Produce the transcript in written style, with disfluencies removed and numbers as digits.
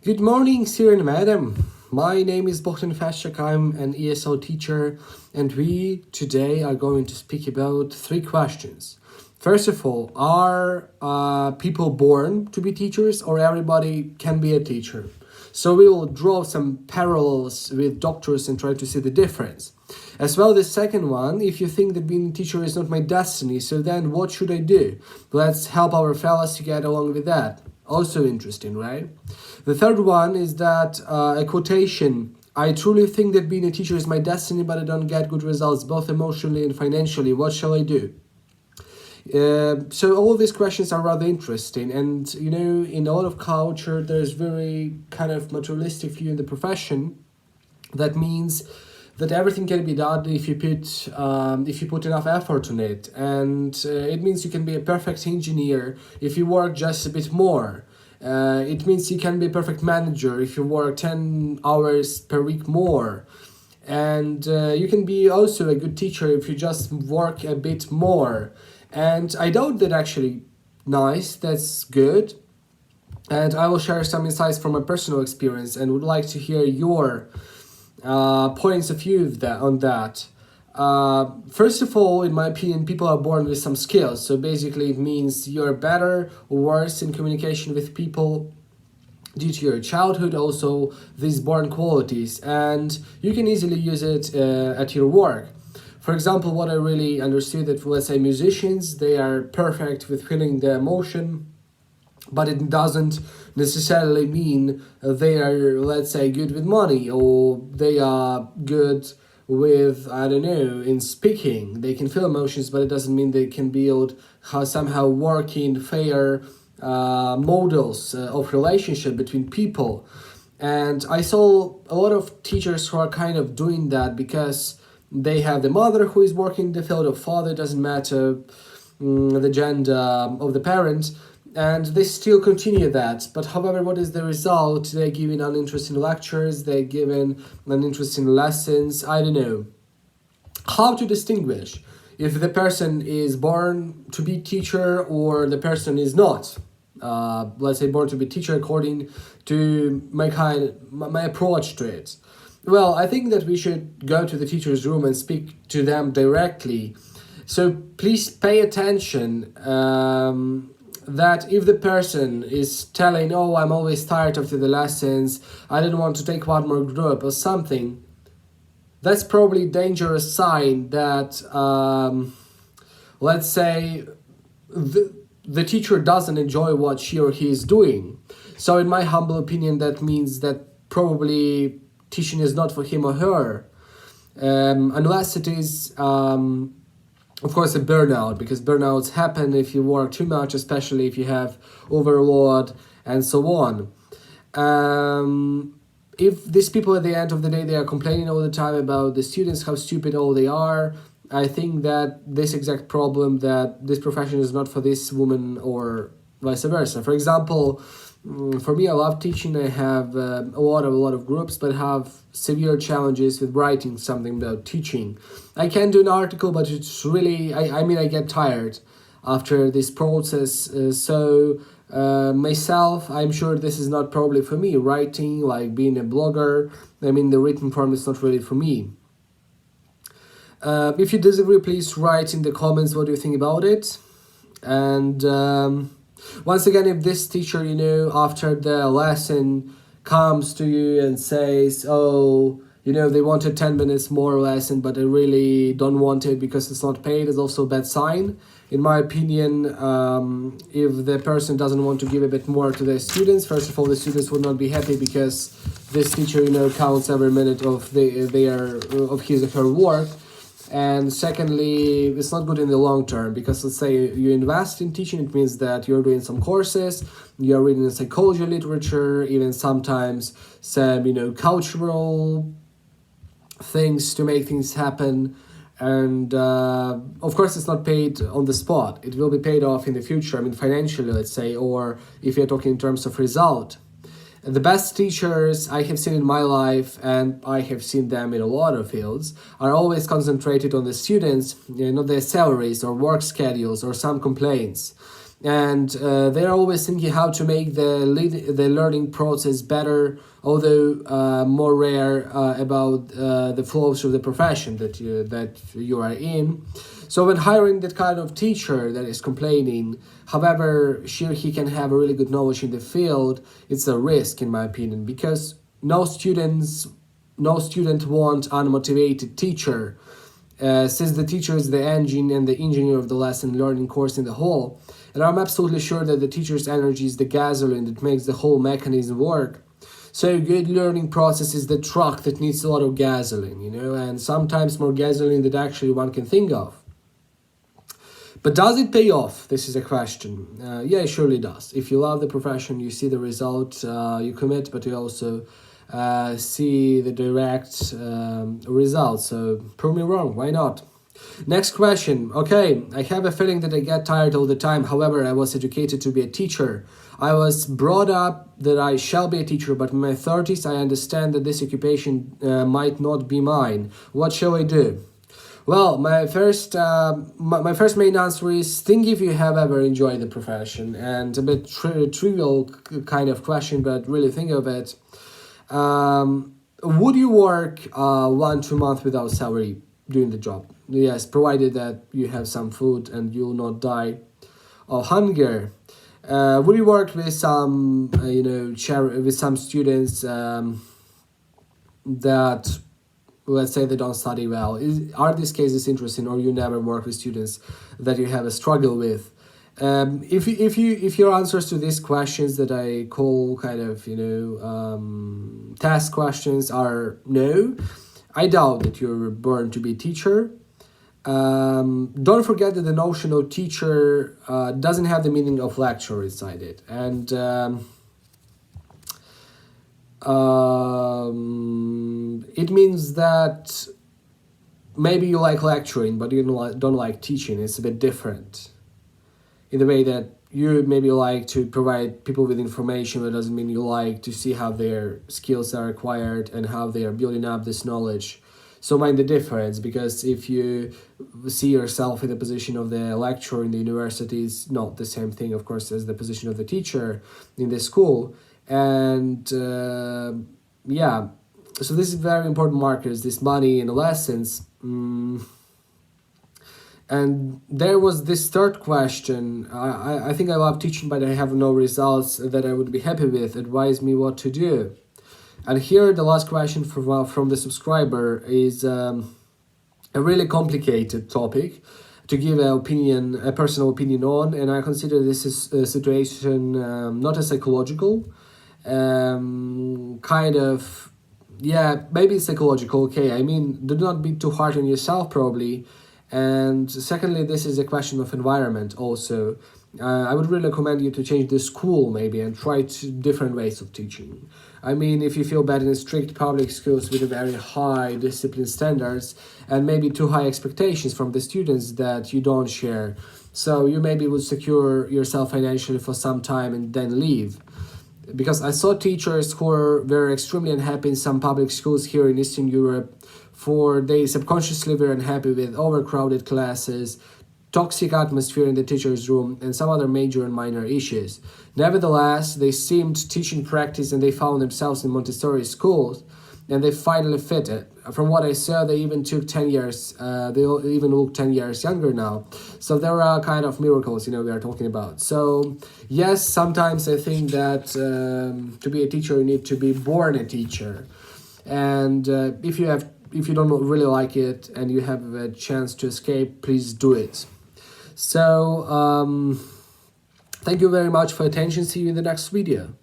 Good morning, sir and madam. My name is Bohdan Fashak. I'm an ESL teacher, and we today are going to speak about three questions. First of all, are people born to be teachers, or everybody can be a teacher? So we will draw some parallels with doctors and try to see the difference. As well, the second one, if you think that being a teacher is not my destiny, so then what should I do? Let's help our fellows to get along with that. Also interesting, right? The third one is that a quotation. I truly think that being a teacher is my destiny, but I don't get good results, both emotionally and financially. What shall I do? So all of these questions are rather interesting, and in a lot of culture there's very kind of materialistic view in the profession. That means that everything can be done if you put enough effort on it, and it means you can be a perfect engineer if you work just a bit more. It means you can be a perfect manager if you work 10 hours per week more. And you can be also a good teacher if you just work a bit more. And I doubt that actually nice, that's good. And I will share some insights from my personal experience and would like to hear your points of view on that. First of all, in my opinion, people are born with some skills. So basically it means you're better or worse in communication with people due to your childhood, also these born qualities, and you can easily use it at your work. For example, what I really understood that, let's say, musicians, they are perfect with feeling the emotion, but it doesn't necessarily mean they are, let's say, good with money, or they are good with, I don't know, in speaking. They can feel emotions, but it doesn't mean they can build somehow working, fair models of relationship between people. And I saw a lot of teachers who are kind of doing that because they have the mother who is working in the field, of father, doesn't matter the gender of the parent, and they still continue that. But however, what is the result? They're giving uninteresting lectures, they're giving uninteresting lessons. I don't know how to distinguish if the person is born to be teacher or the person is not. Let's say born to be teacher according to my approach to it. Well, I think that we should go to the teacher's room and speak to them directly. So please pay attention that if the person is telling, oh, I'm always tired after the lessons, I didn't want to take one more group or something, that's probably a dangerous sign that, let's say, the teacher doesn't enjoy what she or he is doing. So in my humble opinion, that means that probably teaching is not for him or her, unless it is, of course, a burnout, because burnouts happen if you work too much, especially if you have overload and so on. If these people at the end of the day, they are complaining all the time about the students, how stupid all they are, I think that this exact problem, that this profession is not for this woman or vice versa. For example, for me, I love teaching. I have a lot of groups, but have severe challenges with writing something about teaching. I can do an article, but it's really, I get tired after this process. Myself, I'm sure this is not probably for me. Writing, like being a blogger, the written form is not really for me. If you disagree, please write in the comments what do you think about it. And once again, if this teacher, after the lesson comes to you and says, oh, they wanted 10 minutes more lesson, but I really don't want it because it's not paid, is also a bad sign. In my opinion, if the person doesn't want to give a bit more to their students, first of all, the students will not be happy because this teacher, counts every minute of his or her work. And secondly, it's not good in the long term, because let's say you invest in teaching, it means that you're doing some courses, you're reading psychology literature, even sometimes some, cultural things to make things happen. And of course, it's not paid on the spot. It will be paid off in the future, financially, let's say, or if you're talking in terms of result. The best teachers I have seen in my life, and I have seen them in a lot of fields, are always concentrated on the students, not their salaries or work schedules or some complaints. and they're always thinking how to make the learning process better, although more rare about the flows of the profession that you are in. So when hiring that kind of teacher that is complaining, however sure he can have a really good knowledge in the field, it's a risk in my opinion, because no student want unmotivated teacher, since the teacher is the engine and the engineer of the lesson learning course in the whole. And I'm absolutely sure that the teacher's energy is the gasoline that makes the whole mechanism work. So a good learning process is the truck that needs a lot of gasoline, and sometimes more gasoline than actually one can think of. But does it pay off? This is a question. Yeah, it surely does. If you love the profession, you see the result, you commit, but you also see the direct results. So prove me wrong, why not? Next question. Okay, I have a feeling that I get tired all the time. However, I was educated to be a teacher. I was brought up that I shall be a teacher, but in my 30s I understand that this occupation might not be mine. What shall I do? Well, my first main answer is think if you have ever enjoyed the profession, and a bit trivial kind of question, but really think of it. Would you work 1-2 months without salary doing the job? Yes, provided that you have some food and you'll not die of hunger. Would you work with some, with some students that, let's say, they don't study well? Are these cases interesting, or you never work with students that you have a struggle with? If your answers to these questions that I call kind of task questions are no, I doubt that you're born to be a teacher. Don't forget that the notion of teacher doesn't have the meaning of lecturer inside it, and it means that maybe you like lecturing, but you don't like teaching. It's a bit different in the way that you maybe like to provide people with information, but doesn't mean you like to see how their skills are acquired and how they are building up this knowledge. So mind the difference, because if you see yourself in the position of the lecturer in the university, it's not the same thing, of course, as the position of the teacher in the school. And so this is very important markers, this money and lessons. And there was this third question. I think I love teaching, but I have no results that I would be happy with. Advise me what to do. And here the last question from the subscriber is a really complicated topic to give a personal opinion on, and I consider this is a situation not as psychological, maybe psychological. Okay, I mean, do not be too hard on yourself, probably. And secondly, this is a question of environment also. I would really recommend you to change the school maybe and try different ways of teaching. I mean, if you feel bad in strict public schools with a very high discipline standards and maybe too high expectations from the students that you don't share, so you maybe would secure yourself financially for some time and then leave. Because I saw teachers who were extremely unhappy in some public schools here in Eastern Europe, for they subconsciously were unhappy with overcrowded classes, toxic atmosphere in the teacher's room, and some other major and minor issues. Nevertheless, they seemed teaching practice and they found themselves in Montessori schools, and they finally fit it. From what I saw, they even took 10 years, they even look 10 years younger now. So there are kind of miracles, we are talking about. So yes, sometimes I think that to be a teacher, you need to be born a teacher. And if you don't really like it and you have a chance to escape, please do it. So, thank you very much for attention. See you in the next video.